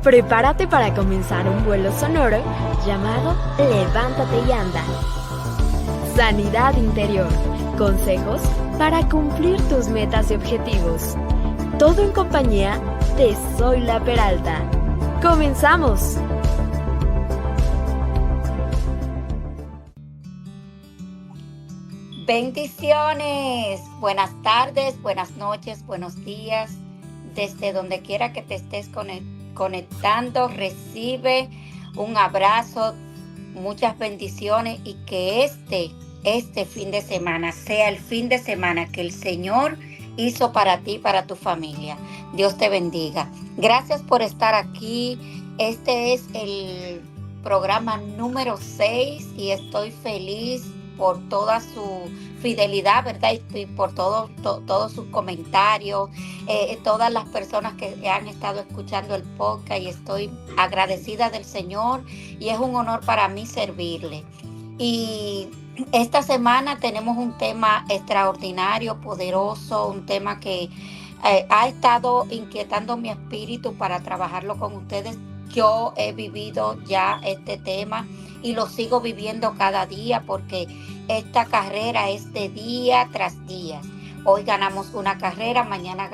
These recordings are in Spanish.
Prepárate para comenzar un vuelo sonoro llamado Levántate y anda. Sanidad interior, consejos para cumplir tus metas y objetivos. Todo en compañía de Zoila Peralta. ¡Comenzamos! Bendiciones, buenas tardes, buenas noches, buenos días, desde donde quiera que te estés conectando, recibe un abrazo, muchas bendiciones y que este fin de semana sea el fin de semana que el Señor hizo para ti y para tu familia. Dios te bendiga. Gracias por estar aquí. Este es el programa número 6 y estoy feliz por toda su fidelidad, ¿verdad? Y por todos sus comentarios, todas las personas que han estado escuchando el podcast, y estoy agradecida del Señor y es un honor para mí servirle. Y esta semana tenemos un tema extraordinario, poderoso, un tema que ha estado inquietando mi espíritu para trabajarlo con ustedes. Yo he vivido ya este tema y lo sigo viviendo cada día porque esta carrera es de día tras día. Hoy ganamos una carrera, mañana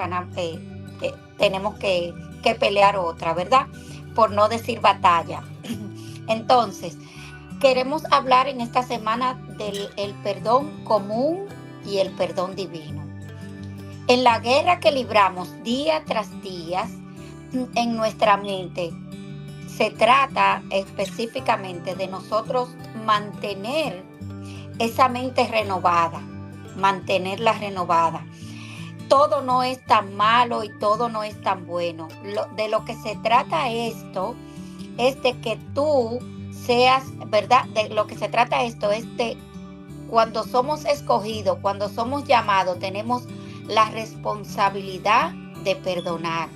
tenemos que pelear otra, ¿verdad? Por no decir batalla. Entonces, queremos hablar en esta semana del perdón común y el perdón divino. En la guerra que libramos día tras día en nuestra mente, se trata específicamente de nosotros mantener esa mente renovada, mantenerla renovada. Todo no es tan malo y todo no es tan bueno. De lo que se trata esto es de que tú seas, ¿verdad? De lo que se trata esto es de cuando somos escogidos, cuando somos llamados, tenemos la responsabilidad de perdonar.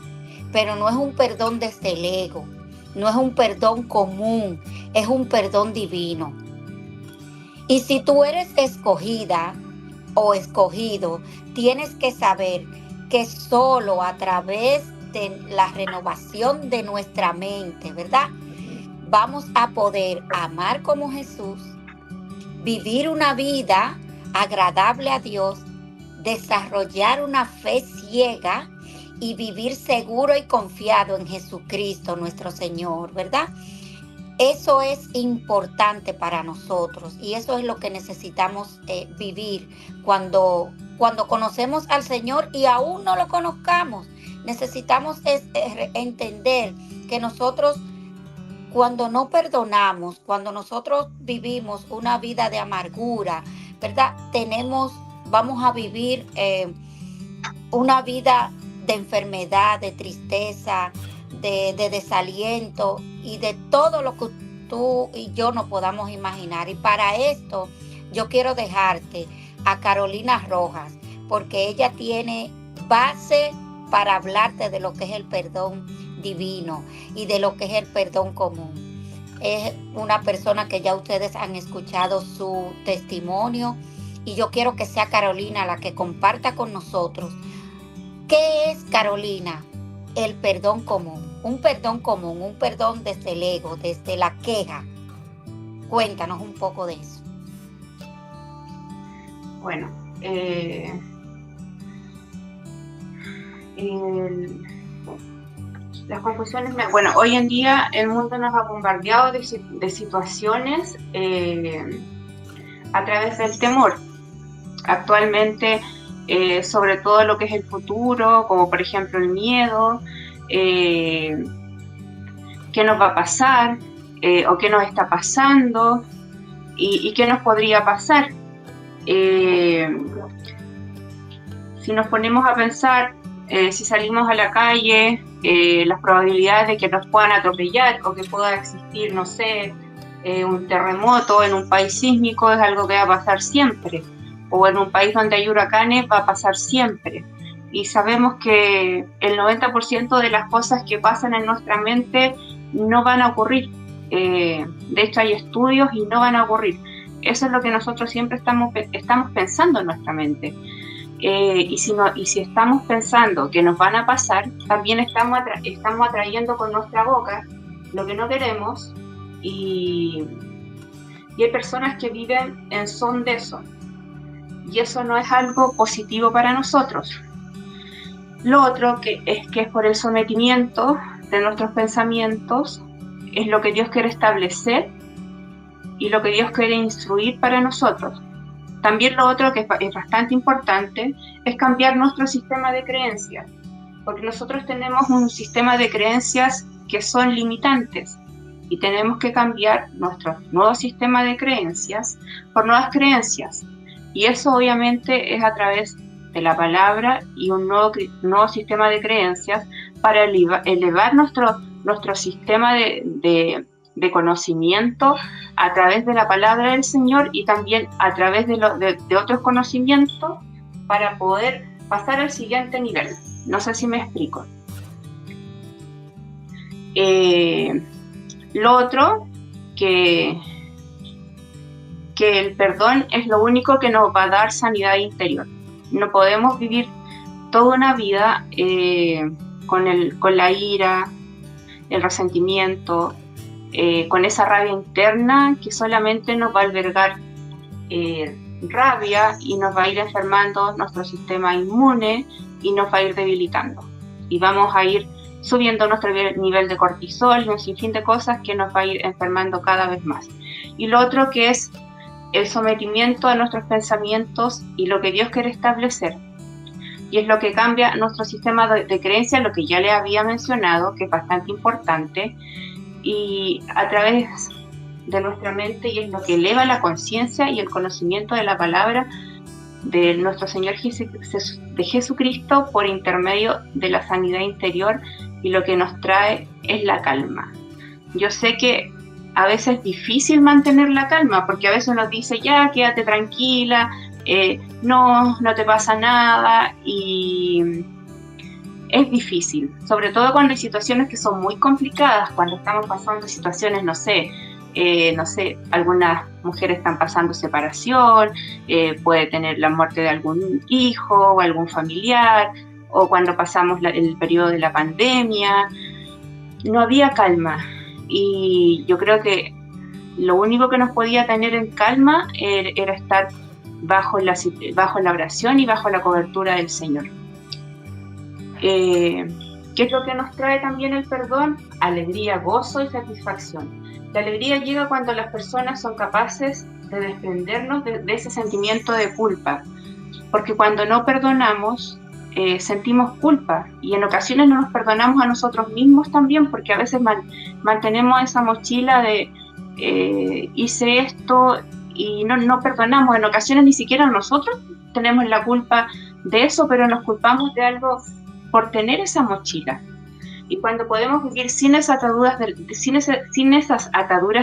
Pero no es un perdón desde el ego. No es un perdón común, es un perdón divino. Y si tú eres escogida o escogido, tienes que saber que solo a través de la renovación de nuestra mente, ¿verdad? Vamos a poder amar como Jesús, vivir una vida agradable a Dios, desarrollar una fe ciega y vivir seguro y confiado en Jesucristo nuestro Señor, ¿verdad? Eso es importante para nosotros y eso es lo que necesitamos vivir cuando conocemos al Señor y aún no lo conozcamos. Necesitamos entender que nosotros, cuando no perdonamos, cuando nosotros vivimos una vida de amargura, ¿verdad? Vamos a vivir una vida de enfermedad, de tristeza, de desaliento y de todo lo que tú y yo no podamos imaginar. Y para esto yo quiero dejarte a Carolina Rojas, porque ella tiene base para hablarte de lo que es el perdón divino y de lo que es el perdón común. Es una persona que ya ustedes han escuchado su testimonio y yo quiero que sea Carolina la que comparta con nosotros. ¿Qué es, Carolina, el perdón común? Un perdón desde el ego, desde la queja. Cuéntanos un poco de eso. Bueno, las confusiones, hoy en día el mundo nos ha bombardeado de situaciones a través del temor. Actualmente, sobre todo lo que es el futuro, como por ejemplo el miedo, qué nos va a pasar o qué nos está pasando y qué nos podría pasar. Si nos ponemos a pensar, si salimos a la calle, las probabilidades de que nos puedan atropellar o que pueda existir, no sé, un terremoto en un país sísmico es algo que va a pasar siempre, o en un país donde hay huracanes va a pasar siempre. Y sabemos que el 90% de las cosas que pasan en nuestra mente no van a ocurrir. De hecho, hay estudios y no van a ocurrir. Eso es lo que nosotros siempre estamos pensando en nuestra mente. y si estamos pensando que nos van a pasar, también estamos atrayendo con nuestra boca lo que no queremos, y hay personas que viven en son de eso, y eso no es algo positivo para nosotros. Lo otro que es por el sometimiento de nuestros pensamientos, es lo que Dios quiere establecer y lo que Dios quiere instruir para nosotros. También lo otro que es bastante importante es cambiar nuestro sistema de creencias, porque nosotros tenemos un sistema de creencias que son limitantes y tenemos que cambiar nuestro nuevo sistema de creencias por nuevas creencias, y eso obviamente es a través de la palabra y un nuevo sistema de creencias para elevar nuestro sistema de conocimiento a través de la palabra del Señor, y también a través de otros conocimientos, para poder pasar al siguiente nivel. No sé si me explico. Lo otro, que el perdón es lo único que nos va a dar sanidad interior. No podemos vivir toda una vida con la ira, el resentimiento, con esa rabia interna que solamente nos va a albergar rabia, y nos va a ir enfermando nuestro sistema inmune y nos va a ir debilitando, y vamos a ir subiendo nuestro nivel de cortisol y un sinfín de cosas que nos va a ir enfermando cada vez más. Y lo otro, que es el sometimiento a nuestros pensamientos y lo que Dios quiere establecer, y es lo que cambia nuestro sistema de creencias, lo que ya le había mencionado, que es bastante importante, y a través de nuestra mente, y es lo que eleva la conciencia y el conocimiento de la palabra de nuestro Señor de Jesucristo, por intermedio de la sanidad interior, y lo que nos trae es la calma. Yo sé que a veces es difícil mantener la calma, porque a veces nos dice, ya, quédate tranquila, no te pasa nada, y es difícil, sobre todo cuando hay situaciones que son muy complicadas, cuando estamos pasando situaciones, no sé, algunas mujeres están pasando separación, puede tener la muerte de algún hijo o algún familiar, o cuando pasamos el periodo de la pandemia, no había calma, y yo creo que lo único que nos podía tener en calma era estar bajo la oración y bajo la cobertura del Señor. ¿Qué es lo que nos trae también el perdón? Alegría, gozo y satisfacción. La alegría llega cuando las personas son capaces de desprendernos de ese sentimiento de culpa, porque cuando no perdonamos, sentimos culpa, y en ocasiones no nos perdonamos a nosotros mismos también, porque a veces mantenemos esa mochila de hice esto, y no perdonamos. En ocasiones ni siquiera nosotros tenemos la culpa de eso, pero nos culpamos de algo por tener esa mochila. Y cuando podemos vivir sin esas ataduras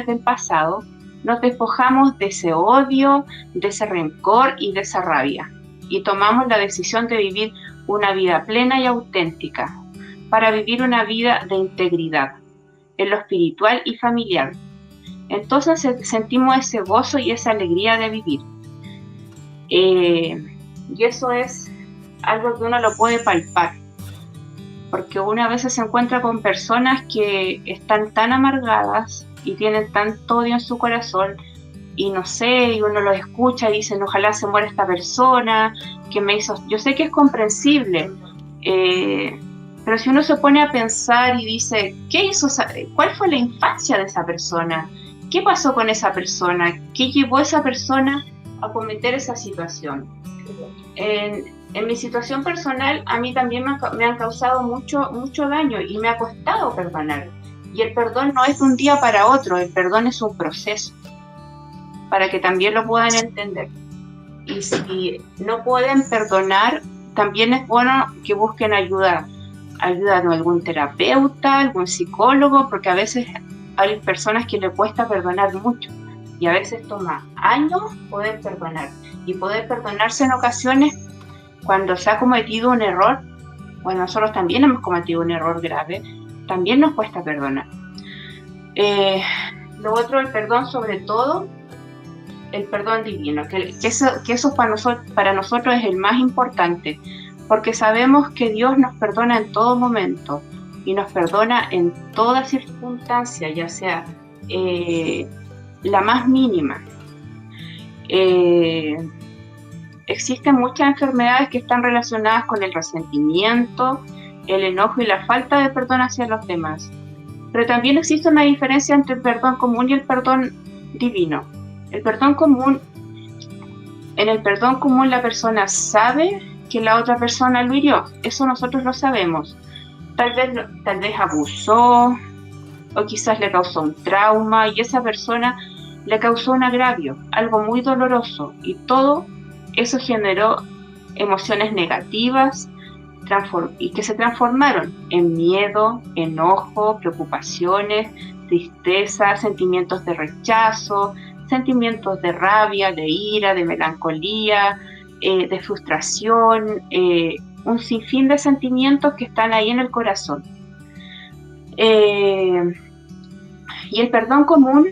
del pasado, nos despojamos de ese odio, de ese rencor y de esa rabia, y tomamos la decisión de vivir una vida plena y auténtica, para vivir una vida de integridad en lo espiritual y familiar. Entonces sentimos ese gozo y esa alegría de vivir, y eso es algo que uno lo puede palpar, porque uno a veces se encuentra con personas que están tan amargadas y tienen tanto odio en su corazón, y no sé, y uno los escucha y dicen, ojalá se muera esta persona que me hizo. Yo sé que es comprensible, pero si uno se pone a pensar y dice, ¿qué hizo? ¿Cuál fue la infancia de esa persona? ¿Qué pasó con esa persona? ¿Qué llevó a esa persona a cometer esa situación? En mi situación personal, a mí también me han causado mucho daño, y me ha costado perdonar. Y el perdón no es de un día para otro, el perdón es un proceso, para que también lo puedan entender. Y si no pueden perdonar, también es bueno que busquen ayuda de algún terapeuta, algún psicólogo, porque a veces hay personas que les cuesta perdonar mucho, y a veces toma años poder perdonar, y poder perdonarse en ocasiones cuando se ha cometido un error. Bueno, nosotros también hemos cometido un error grave, también nos cuesta perdonar. Lo otro, el perdón sobre todo, el perdón divino, que eso para nosotros es el más importante, porque sabemos que Dios nos perdona en todo momento y nos perdona en toda circunstancia, ya sea la más mínima. Existen muchas enfermedades que están relacionadas con el resentimiento, el enojo y la falta de perdón hacia los demás. Pero también existe una diferencia entre el perdón común y el perdón divino. En el perdón común la persona sabe que la otra persona lo hirió. Eso nosotros lo sabemos. Tal vez abusó, o quizás le causó un trauma, y esa persona le causó un agravio, algo muy doloroso, y todo eso generó emociones negativas y que se transformaron en miedo, enojo, preocupaciones, tristeza, sentimientos de rechazo, sentimientos de rabia, de ira, de melancolía, de frustración, un sinfín de sentimientos que están ahí en el corazón. Y el perdón común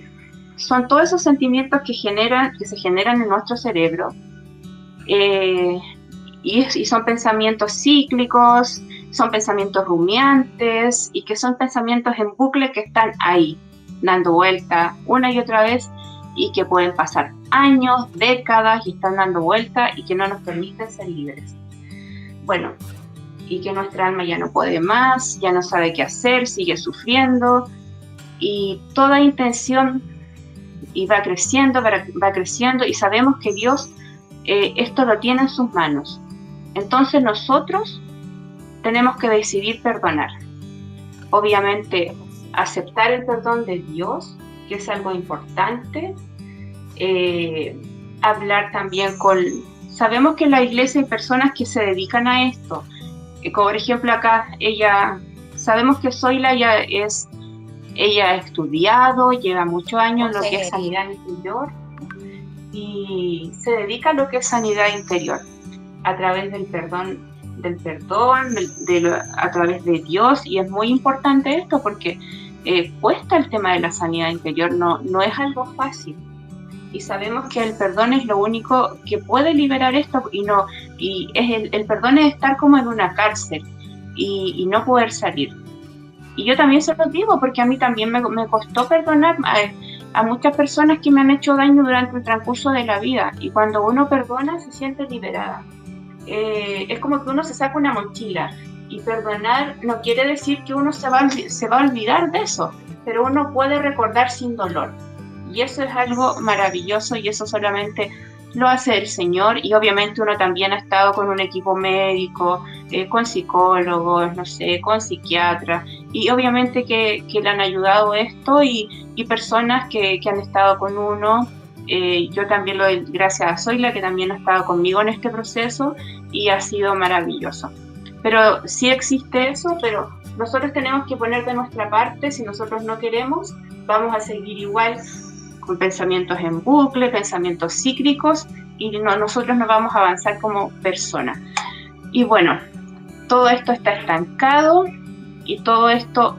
son todos esos sentimientos que se generan en nuestro cerebro, y son pensamientos cíclicos, son pensamientos rumiantes, y que son pensamientos en bucle que están ahí, dando vuelta una y otra vez, y que pueden pasar años, décadas, y están dando vuelta, y que no nos permiten ser libres. Bueno, y que nuestra alma ya no puede más, ya no sabe qué hacer, sigue sufriendo, y toda intención y va creciendo, y sabemos que Dios esto lo tiene en sus manos. Entonces nosotros tenemos que decidir perdonar. Obviamente, aceptar el perdón de Dios, que es algo importante. Hablar también sabemos que en la iglesia hay personas que se dedican a esto. Como por ejemplo acá, sabemos que Zoila ella ha estudiado, lleva muchos años en lo que es sanidad interior, y se dedica a lo que es sanidad interior, a través del perdón, a través de Dios, y es muy importante esto porque cuesta el tema de la sanidad interior, no es algo fácil, y sabemos que el perdón es lo único que puede liberar esto, y el perdón es estar como en una cárcel y no poder salir. Y yo también se los digo, porque a mí también me costó perdonar a muchas personas que me han hecho daño durante el transcurso de la vida, y cuando uno perdona se siente liberada. Es como que uno se saca una mochila, y perdonar no quiere decir que uno se va a olvidar de eso, pero uno puede recordar sin dolor, y eso es algo maravilloso, y eso solamente lo hace el Señor. Y obviamente uno también ha estado con un equipo médico, con psicólogos, no sé, con psiquiatras, y obviamente que le han ayudado esto, y personas que han estado con uno. Yo también lo doy gracias a Zoila, que también ha estado conmigo en este proceso, y ha sido maravilloso. Pero sí existe eso, pero nosotros tenemos que poner de nuestra parte. Si nosotros no queremos, vamos a seguir igual con pensamientos en bucle, pensamientos cíclicos, y nosotros no vamos a avanzar como personas. Y bueno, todo esto está estancado, y todo esto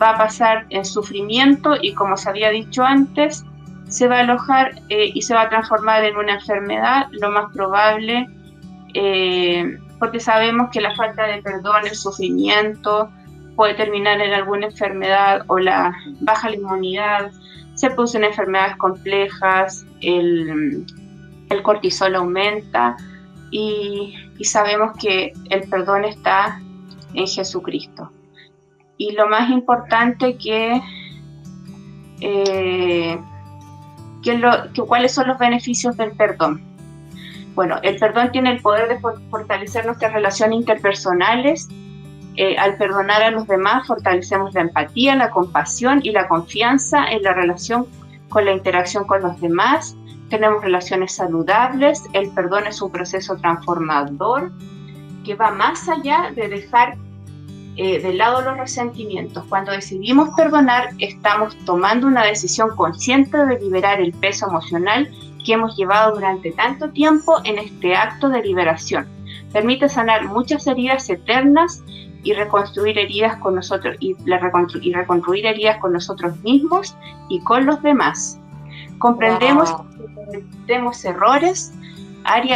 va a pasar en sufrimiento, y como se había dicho antes, se va a alojar y se va a transformar en una enfermedad, lo más probable, porque sabemos que la falta de perdón, el sufrimiento, puede terminar en alguna enfermedad, o la baja la inmunidad, se producen enfermedades complejas, el cortisol aumenta, y sabemos que el perdón está en Jesucristo. Y lo más importante ¿cuáles son los beneficios del perdón? Bueno, el perdón tiene el poder de fortalecer nuestras relaciones interpersonales. Al perdonar a los demás, fortalecemos la empatía, la compasión y la confianza en la relación con la interacción con los demás. Tenemos relaciones saludables. El perdón es un proceso transformador que va más allá de dejar de lado los resentimientos. Cuando decidimos perdonar, estamos tomando una decisión consciente de liberar el peso emocional que hemos llevado durante tanto tiempo en este acto de liberación. Permite sanar muchas heridas eternas y reconstruir heridas con nosotros, y reconstruir heridas con nosotros mismos y con los demás. Comprendemos Wow. que cometemos errores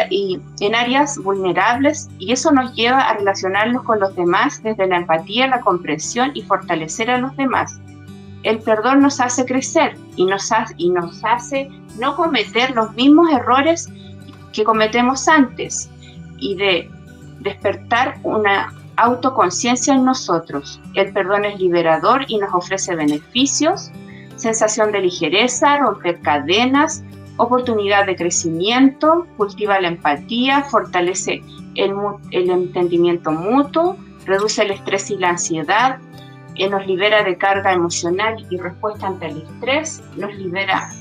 y en áreas vulnerables, y eso nos lleva a relacionarnos con los demás desde la empatía, la comprensión y fortalecer a los demás. El perdón nos hace crecer y nos hace no cometer los mismos errores que cometemos antes, y de despertar una autoconciencia en nosotros. El perdón es liberador y nos ofrece beneficios, sensación de ligereza, romper cadenas, oportunidad de crecimiento, cultiva la empatía, fortalece el entendimiento mutuo, reduce el estrés y la ansiedad, nos libera de carga emocional y respuesta ante el estrés, nos libera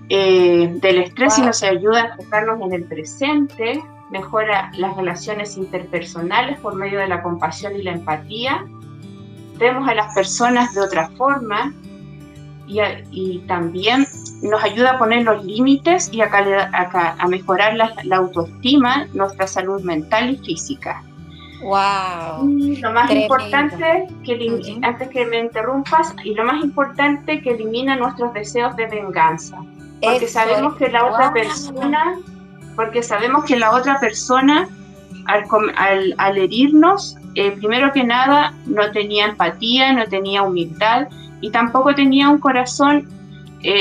del estrés y nos ayuda a enfocarnos en el presente, mejora las relaciones interpersonales por medio de la compasión y la empatía, vemos a las personas de otra forma y también nos ayuda a poner los límites y a mejorar la autoestima, nuestra salud mental y física. Wow. Y lo más Tremendo. importante, antes que me interrumpas, y lo más importante, que elimina nuestros deseos de venganza. Porque sabemos que la otra persona, al herirnos, primero que nada, no tenía empatía, no tenía humildad y tampoco tenía un corazón,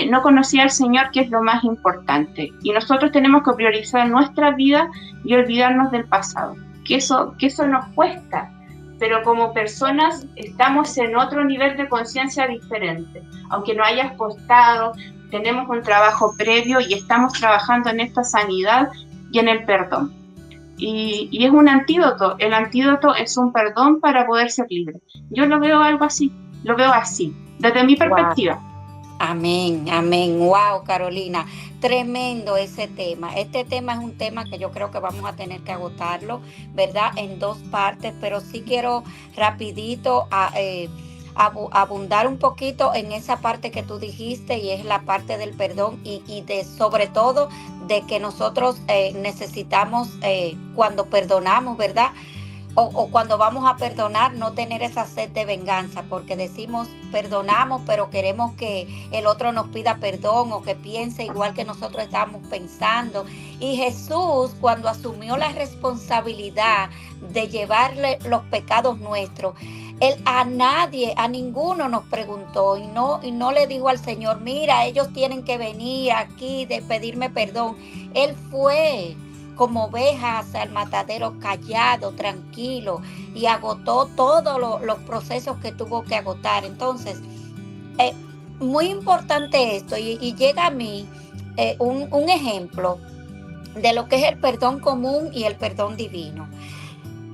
no conocía al Señor, que es lo más importante. Y nosotros tenemos que priorizar nuestra vida y olvidarnos del pasado. Que eso nos cuesta, pero como personas estamos en otro nivel de conciencia diferente. Aunque no hayas costado, tenemos un trabajo previo y estamos trabajando en esta sanidad y en el perdón. Y es un antídoto. El antídoto es un perdón para poder ser libre. Yo lo veo así, desde mi perspectiva. Wow. Amén, amén. Wow, Carolina, tremendo ese tema. Este tema es un tema que yo creo que vamos a tener que agotarlo, ¿verdad? En dos partes, pero sí quiero rapidito abundar un poquito en esa parte que tú dijiste, y es la parte del perdón y de sobre todo de que nosotros necesitamos cuando perdonamos, ¿verdad? O cuando vamos a perdonar, no tener esa sed de venganza, porque decimos perdonamos, pero queremos que el otro nos pida perdón o que piense igual que nosotros estamos pensando. Y Jesús, cuando asumió la responsabilidad de llevarle los pecados nuestros, Él a ninguno nos preguntó y no le dijo al Señor, mira, ellos tienen que venir aquí de pedirme perdón. Él fue como ovejas al matadero, callado, tranquilo, y agotó todos los procesos que tuvo que agotar. Entonces, muy importante esto, y llega a mí un ejemplo de lo que es el perdón común y el perdón divino.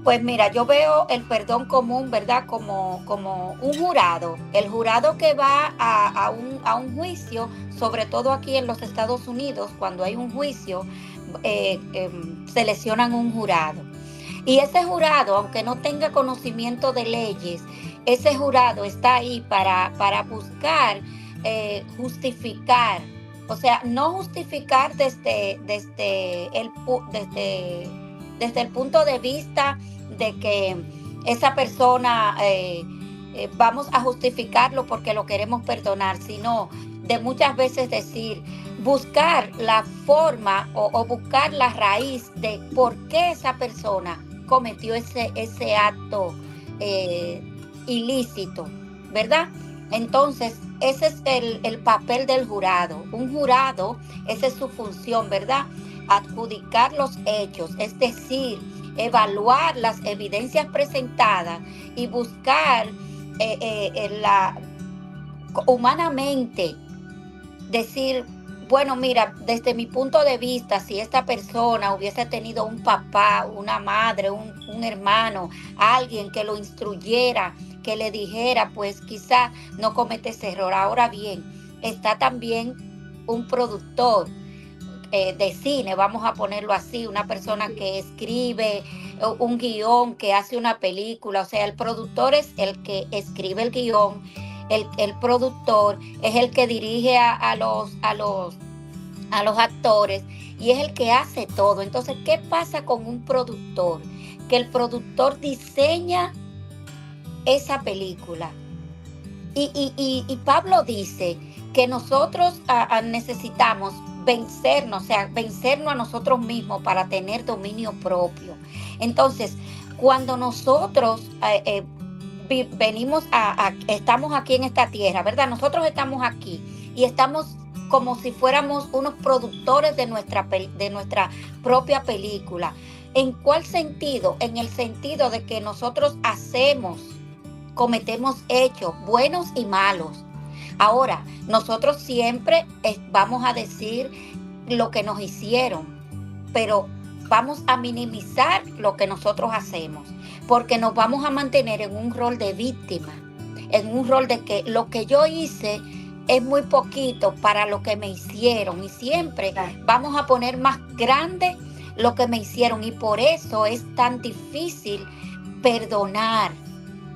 Pues mira, yo veo el perdón común, ¿verdad? Como un jurado. El jurado que va a un juicio, sobre todo aquí en los Estados Unidos, cuando hay un juicio, seleccionan un jurado. Y ese jurado, aunque no tenga conocimiento de leyes, ese jurado está ahí para buscar justificar. O sea, no justificar desde el punto de vista de que esa persona vamos a justificarlo porque lo queremos perdonar, sino de muchas veces decir, buscar la forma o buscar la raíz de por qué esa persona cometió ese acto ilícito, ¿verdad? Entonces, ese es el papel del jurado. Un jurado, esa es su función, ¿verdad? Adjudicar los hechos, es decir, evaluar las evidencias presentadas y buscar humanamente decir, bueno, mira, desde mi punto de vista, si esta persona hubiese tenido un papá, una madre, un hermano, alguien que lo instruyera, que le dijera, pues quizá no comete ese error. Ahora bien, está también un productor de cine, vamos a ponerlo así, una persona que escribe un guión, que hace una película. O sea, el productor es el que escribe el guión, el productor es el que dirige a los actores y es el que hace todo. Entonces, ¿qué pasa con un productor? Que el productor diseña esa película. Y Pablo dice que nosotros necesitamos vencernos, o sea, vencernos a nosotros mismos para tener dominio propio. Entonces, cuando nosotros estamos aquí en esta tierra, ¿verdad? Nosotros estamos aquí y estamos como si fuéramos unos productores de nuestra propia película. ¿En cuál sentido? En el sentido de que nosotros cometemos hechos buenos y malos. Ahora, nosotros siempre vamos a decir lo que nos hicieron, pero vamos a minimizar lo que nosotros hacemos, porque nos vamos a mantener en un rol de víctima, en un rol de que lo que yo hice es muy poquito para lo que me hicieron, y siempre vamos a poner más grande lo que me hicieron, y por eso es tan difícil perdonar.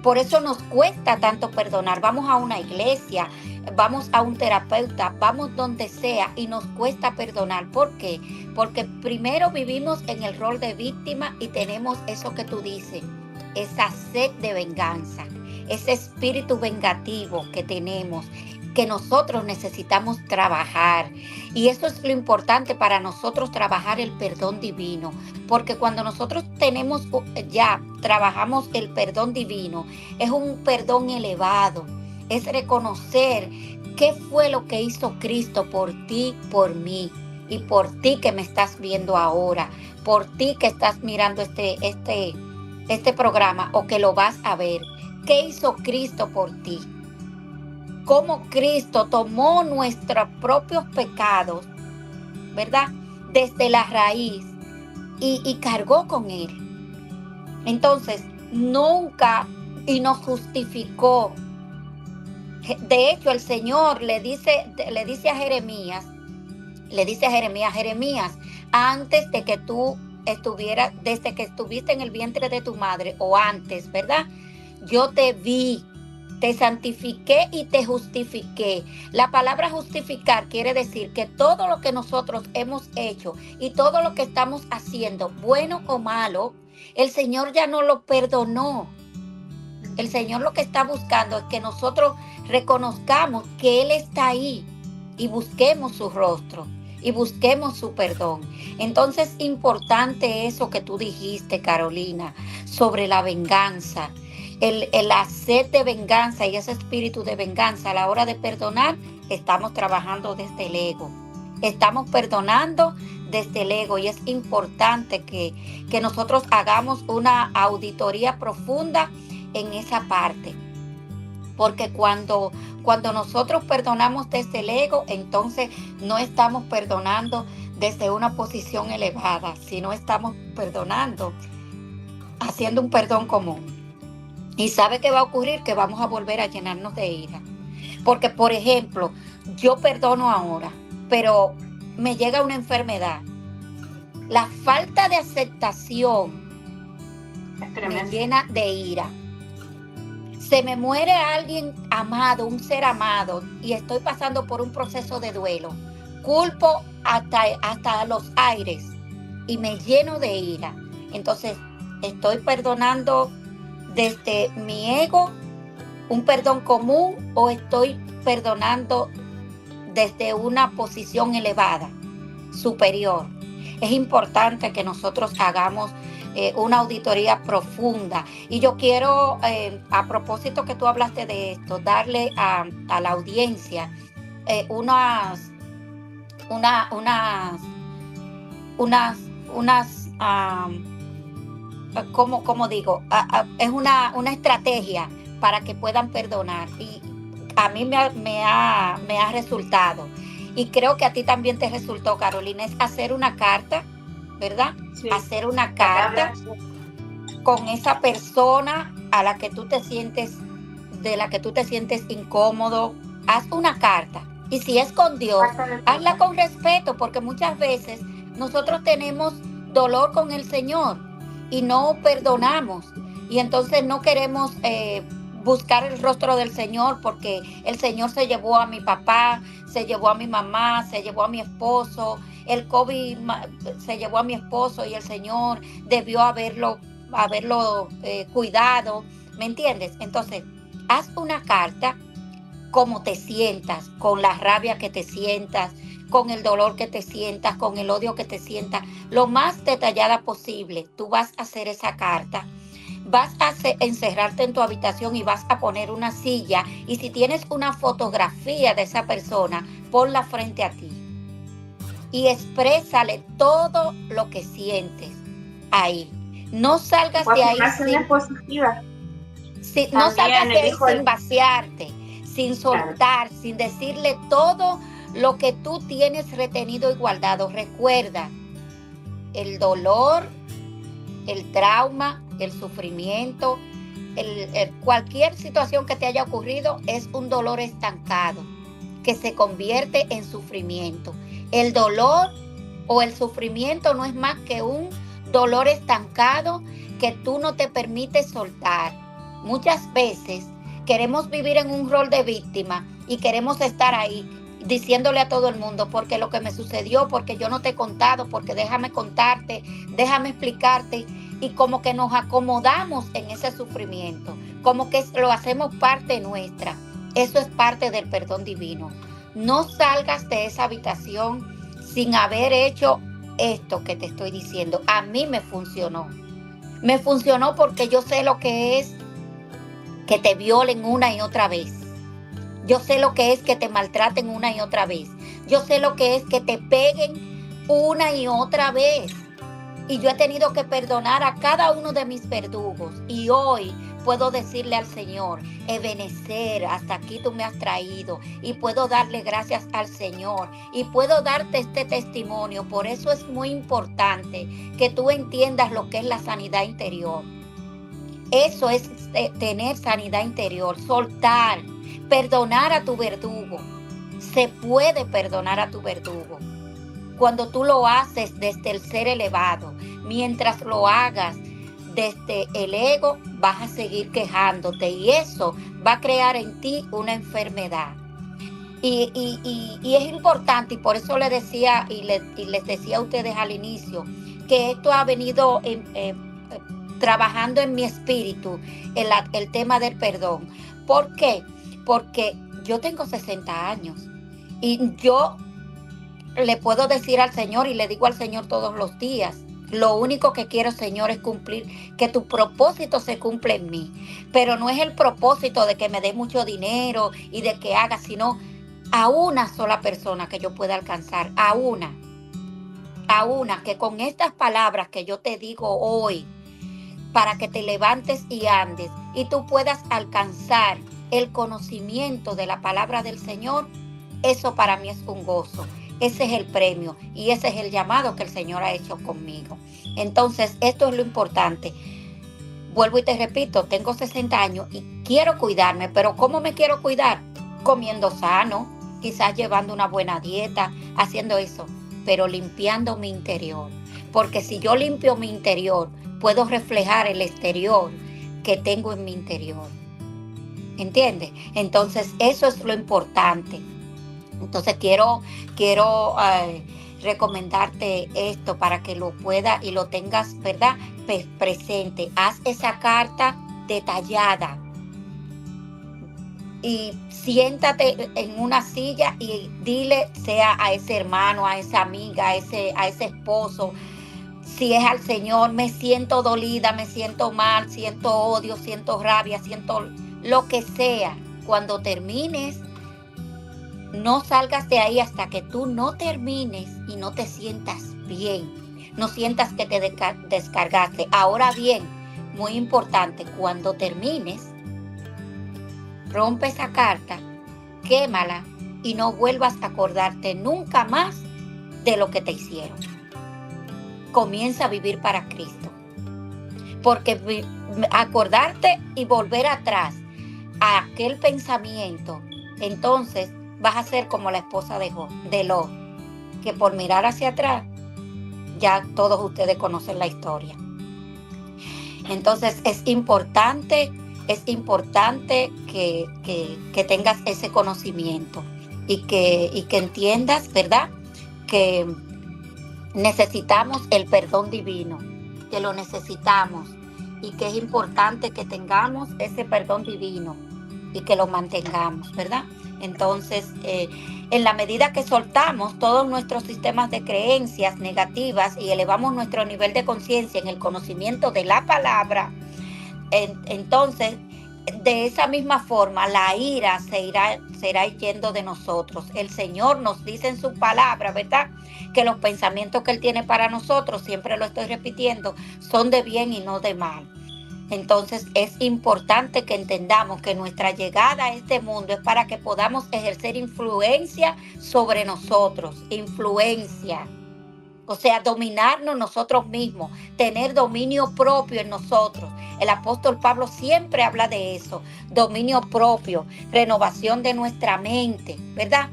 Por eso nos cuesta tanto perdonar. Vamos a una iglesia, vamos a un terapeuta, vamos donde sea y nos cuesta perdonar. ¿Por qué? Porque primero vivimos en el rol de víctima y tenemos eso que tú dices, esa sed de venganza, ese espíritu vengativo que tenemos, que nosotros necesitamos trabajar. Y eso es lo importante para nosotros, trabajar el perdón divino. Porque cuando nosotros trabajamos el perdón divino, es un perdón elevado. Es reconocer qué fue lo que hizo Cristo por ti, por mí, y por ti que me estás viendo ahora, por ti que estás mirando este programa o que lo vas a ver. ¿Qué hizo Cristo por ti? Cómo Cristo tomó nuestros propios pecados, ¿verdad? Desde la raíz y cargó con él. Entonces, nunca nos justificó. De hecho, el Señor le dice a Jeremías, Jeremías, antes de que tú desde que estuviste en el vientre de tu madre o antes, ¿verdad? Yo te vi, te santifiqué y te justifiqué. La palabra justificar quiere decir que todo lo que nosotros hemos hecho y todo lo que estamos haciendo, bueno o malo, el Señor ya no lo perdonó. El Señor lo que está buscando es que nosotros reconozcamos que Él está ahí y busquemos su rostro y busquemos su perdón. Entonces, importante eso que tú dijiste, Carolina, sobre la venganza. La sed de venganza y ese espíritu de venganza a la hora de perdonar, estamos trabajando desde el ego. Estamos perdonando desde el ego y es importante que nosotros hagamos una auditoría profunda en esa parte. Porque cuando nosotros perdonamos desde el ego, entonces no estamos perdonando desde una posición elevada, sino estamos perdonando, haciendo un perdón común. Y ¿sabe qué va a ocurrir? Que vamos a volver a llenarnos de ira. Porque, por ejemplo, yo perdono ahora, pero me llega una enfermedad. La falta de aceptación me llena de ira. Se me muere alguien amado, un ser amado, y estoy pasando por un proceso de duelo. Culpo hasta los aires y me lleno de ira. Entonces, estoy perdonando desde mi ego, un perdón común, o estoy perdonando desde una posición elevada, superior. Es importante que nosotros hagamos una auditoría profunda. Y yo quiero, a propósito que tú hablaste de esto, darle a la audiencia ¿cómo digo? Es una estrategia para que puedan perdonar. Y a mí me ha resultado. Y creo que a ti también te resultó, Carolina, es hacer una carta, ¿verdad? Sí. Hacer una carta con esa persona de la que tú te sientes incómodo. Haz una carta. Y si es con Dios, hazla con respeto, porque muchas veces nosotros tenemos dolor con el Señor y no perdonamos. Y entonces no queremos buscar el rostro del Señor, porque el Señor se llevó a mi papá, se llevó a mi mamá, se llevó a mi esposo, el COVID se llevó a mi esposo y el Señor debió haberlo cuidado, ¿me entiendes? Entonces, haz una carta cómo te sientas, con la rabia que te sientas, con el dolor que te sientas, con el odio que te sientas, lo más detallada posible. Tú vas a hacer esa carta. Vas a encerrarte en tu habitación y vas a poner una silla, y si tienes una fotografía de esa persona, ponla frente a ti y exprésale todo lo que sientes ahí. No salgas de ahí no salgas de ahí sin vaciarte, sin soltar, claro, sin decirle todo lo que tú tienes retenido y guardado. Recuerda, el dolor, el trauma, el sufrimiento, cualquier situación que te haya ocurrido es un dolor estancado que se convierte en sufrimiento. El dolor o el sufrimiento no es más que un dolor estancado que tú no te permites soltar. Muchas veces queremos vivir en un rol de víctima y queremos estar ahí diciéndole a todo el mundo, porque lo que me sucedió, porque yo no te he contado, porque déjame contarte, déjame explicarte, y como que nos acomodamos en ese sufrimiento, como que lo hacemos parte nuestra. Eso es parte del perdón divino. No salgas de esa habitación sin haber hecho esto que te estoy diciendo. A mí me funcionó. Me funcionó porque yo sé lo que es que te violen una y otra vez. Yo sé lo que es que te maltraten una y otra vez. Yo sé lo que es que te peguen una y otra vez. Y yo he tenido que perdonar a cada uno de mis verdugos. Y hoy puedo decirle al Señor, Ebenezer, hasta aquí tú me has traído. Y puedo darle gracias al Señor. Y puedo darte este testimonio. Por eso es muy importante que tú entiendas lo que es la sanidad interior. Eso es tener sanidad interior, soltar, perdonar a tu verdugo. Se puede perdonar a tu verdugo. Cuando tú lo haces desde el ser elevado, mientras lo hagas desde el ego, vas a seguir quejándote y eso va a crear en ti una enfermedad. Y es importante, y por eso les decía y les decía a ustedes al inicio, que esto ha venido trabajando en mi espíritu, el tema del perdón. ¿Por qué? Porque yo tengo 60 años y yo le puedo decir al Señor y le digo al Señor todos los días, lo único que quiero, Señor, es cumplir, que tu propósito se cumpla en mí. Pero no es el propósito de que me dé mucho dinero y de que haga, sino a una sola persona que yo pueda alcanzar, a una, que con estas palabras que yo te digo hoy, para que te levantes y andes y tú puedas alcanzar el conocimiento de la palabra del Señor, eso para mí es un gozo. Ese es el premio y ese es el llamado que el Señor ha hecho conmigo. Entonces, esto es lo importante. Vuelvo y te repito, tengo 60 años y quiero cuidarme, pero ¿cómo me quiero cuidar? Comiendo sano, quizás llevando una buena dieta, haciendo eso, pero limpiando mi interior. Porque si yo limpio mi interior, puedo reflejar el exterior que tengo en mi interior. ¿Entiendes? Entonces, eso es lo importante. Entonces, quiero recomendarte esto para que lo puedas y lo tengas, ¿verdad?, presente. Haz esa carta detallada y siéntate en una silla y dile, sea a ese hermano, a esa amiga, a ese esposo, si es al Señor, me siento dolida, me siento mal, siento odio, siento rabia, siento lo que sea. Cuando termines, no salgas de ahí hasta que tú no termines y no te sientas bien, no sientas que te descargaste. Ahora bien, muy importante, cuando termines, rompe esa carta, quémala y no vuelvas a acordarte nunca más de lo que te hicieron. Comienza a vivir para Cristo. Porque acordarte y volver atrás a aquel pensamiento, entonces vas a ser como la esposa de Lot, que por mirar hacia atrás, ya todos ustedes conocen la historia. Entonces es importante que tengas ese conocimiento y que entiendas, ¿verdad?, que necesitamos el perdón divino, que lo necesitamos y que es importante que tengamos ese perdón divino y que lo mantengamos, ¿verdad? Entonces, en la medida que soltamos todos nuestros sistemas de creencias negativas y elevamos nuestro nivel de conciencia en el conocimiento de la palabra, entonces, de esa misma forma, la ira se irá yendo de nosotros. El Señor nos dice en su palabra, ¿verdad?, que los pensamientos que Él tiene para nosotros, siempre lo estoy repitiendo, son de bien y no de mal. Entonces es importante que entendamos que nuestra llegada a este mundo es para que podamos ejercer influencia sobre nosotros, influencia. O sea, dominarnos nosotros mismos, tener dominio propio en nosotros. El apóstol Pablo siempre habla de eso, dominio propio, renovación de nuestra mente, ¿verdad?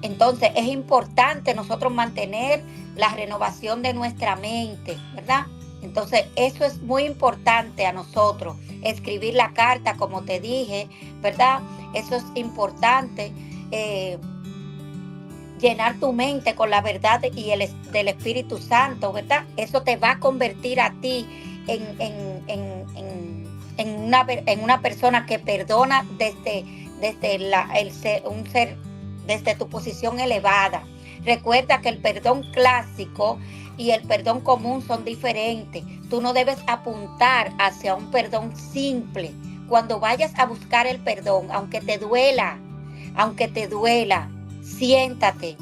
Entonces es importante nosotros mantener la renovación de nuestra mente, ¿verdad? Entonces eso es muy importante a nosotros, escribir la carta, como te dije, ¿verdad? Eso es importante. Llenar tu mente con la verdad y del Espíritu Santo, ¿verdad? Eso te va a convertir a ti en una persona que perdona desde tu posición elevada. Recuerda que el perdón clásico y el perdón común son diferentes. Tú no debes apuntar hacia un perdón simple. Cuando vayas a buscar el perdón, aunque te duela, siéntate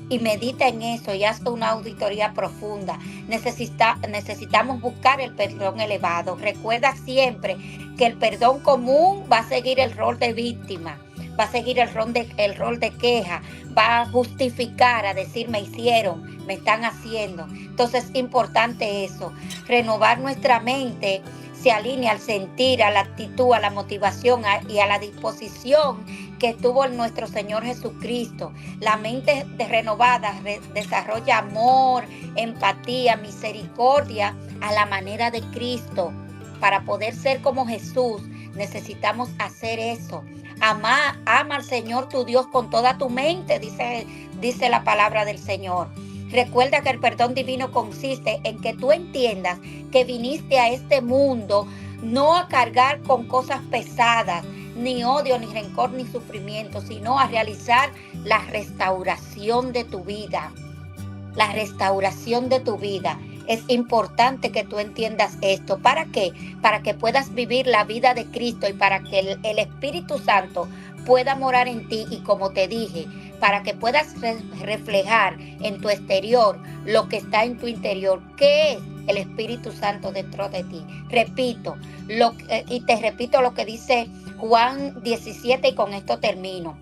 y medita en eso y haz una auditoría profunda. Necesitamos buscar el perdón elevado. Recuerda siempre que el perdón común va a seguir el rol de víctima, va a seguir el rol de queja, va a justificar, a decir me hicieron, me están haciendo. Entonces es importante eso. Renovar nuestra mente se alinea al sentir, a la actitud, a la motivación y a la disposición que tuvo nuestro Señor Jesucristo. La mente renovada desarrolla amor, empatía, misericordia a la manera de Cristo. Para poder ser como Jesús, necesitamos hacer eso. Ama al Señor tu Dios con toda tu mente, dice la palabra del Señor. Recuerda que el perdón divino consiste en que tú entiendas que viniste a este mundo no a cargar con cosas pesadas, ni odio, ni rencor, ni sufrimiento, sino a realizar la restauración de tu vida. La restauración de tu vida. Es importante que tú entiendas esto. ¿Para qué? Para que puedas vivir la vida de Cristo y para que el Espíritu Santo pueda morar en ti y, como te dije, para que puedas reflejar en tu exterior lo que está en tu interior. ¿Qué es el Espíritu Santo dentro de ti? Repito, y te repito lo que dice Juan 17 y con esto termino.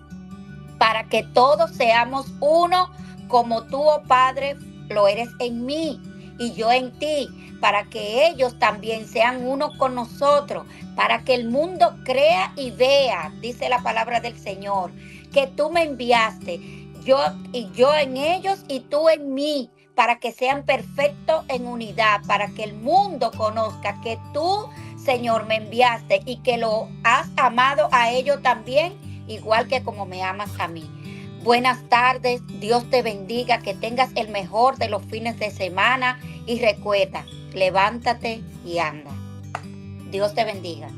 Para que todos seamos uno como tú, oh Padre, lo eres en mí y yo en ti, para que ellos también sean uno con nosotros, para que el mundo crea y vea, dice la palabra del Señor, que tú me enviaste, yo en ellos y tú en mí, para que sean perfectos en unidad, para que el mundo conozca que tú, Señor, me enviaste y que lo has amado a ellos también, igual que como me amas a mí. Buenas tardes, Dios te bendiga, que tengas el mejor de los fines de semana y recuerda, levántate y anda. Dios te bendiga.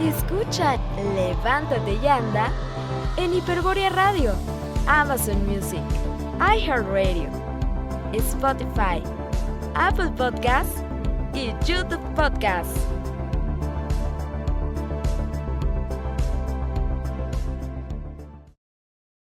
Escucha Levántate y Anda en Hiperborea Radio, Amazon Music, iHeartRadio, Spotify, Apple Podcasts y YouTube Podcasts.